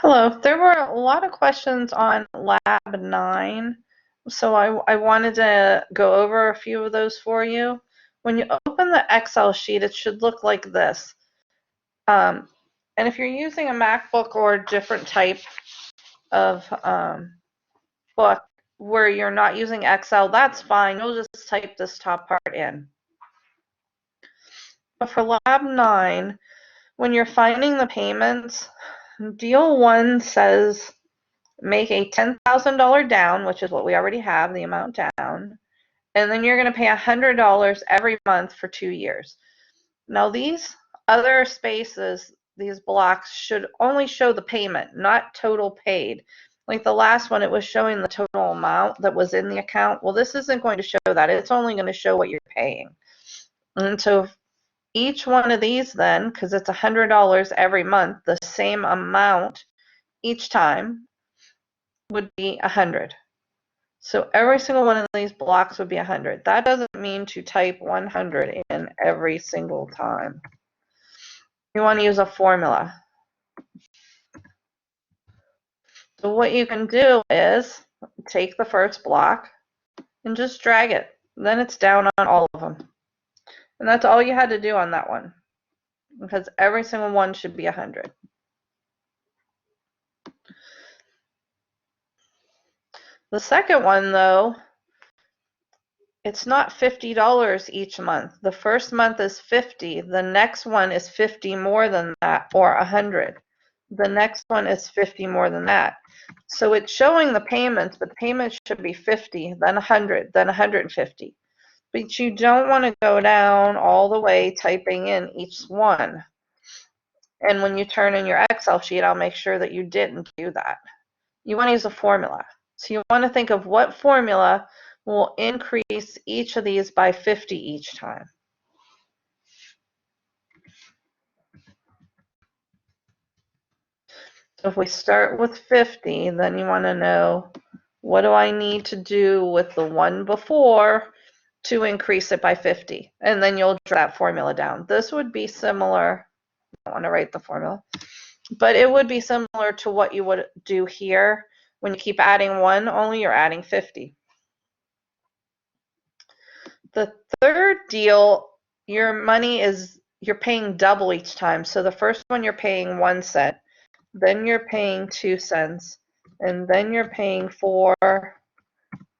Hello. There were a lot of questions on Lab 9, so I wanted to go over a few of those for you. When you open the Excel sheet, it should look like this. And if you're using a MacBook or a different type of book where you're not using Excel, that's fine. You'll just type this top part in. But for Lab 9, when you're finding the payments, Deal 1 says make a $10,000 down, which is what we already have, the amount down, and then you're going to pay $100 every month for 2 years. Now these other spaces, these blocks, should only show the payment, not total paid. Like the last one, it was showing the total amount that was in the account. Well, this isn't going to show that. It's only going to show what you're paying. And so each one of these then, because it's $100 every month, the same amount each time, would be 100. So every single one of these blocks would be 100. That doesn't mean to type 100 in every single time. You want to use a formula. So what you can do is take the first block and just drag it. Then it's down on all of them. And that's all you had to do on that one, because every single one should be 100. The second one, though, it's not $50 each month. The first month is 50. The next one is 50 more than that, or 100. The next one is 50 more than that. So it's showing the payments, but the payments should be 50, then 100, then 150. But you don't want to go down all the way typing in each one. And when you turn in your Excel sheet, I'll make sure that you didn't do that. You want to use a formula. So you want to think of what formula will increase each of these by 50 each time. So if we start with 50, then you want to know, what do I need to do with the one before to increase it by 50? And then you'll drop that formula down. This would be similar. I don't want to write the formula, but it would be similar to what you would do here. When you keep adding one, only you're adding 50. The third deal, your money is, you're paying double each time. So the first one you're paying 1 cent, then you're paying 2 cents, and then you're paying 4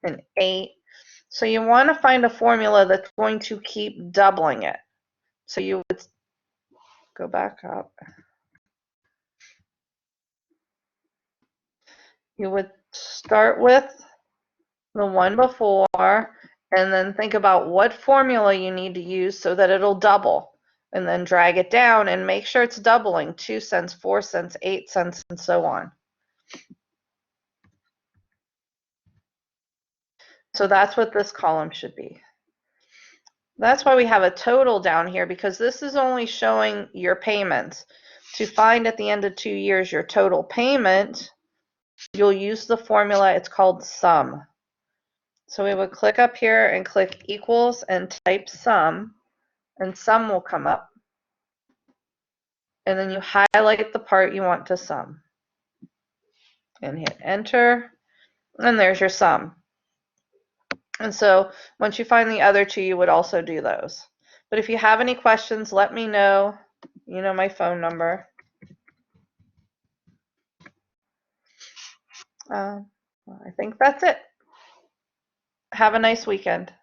and 8. So you want to find a formula that's going to keep doubling it. So you would go back up. You would start with the one before, and then think about what formula you need to use so that it'll double, and then drag it down and make sure it's doubling, 2 cents, 4 cents, 8 cents, and so on. So that's what this column should be. That's why we have a total down here, because this is only showing your payments. To find at the end of 2 years your total payment, you'll use the formula. It's called sum. So we would click up here and click equals and type sum, and sum will come up. And then you highlight the part you want to sum and hit enter, and there's your sum. And so once you find the other two, you would also do those. But if you have any questions, let me know. You know my phone number. I think that's it. Have a nice weekend.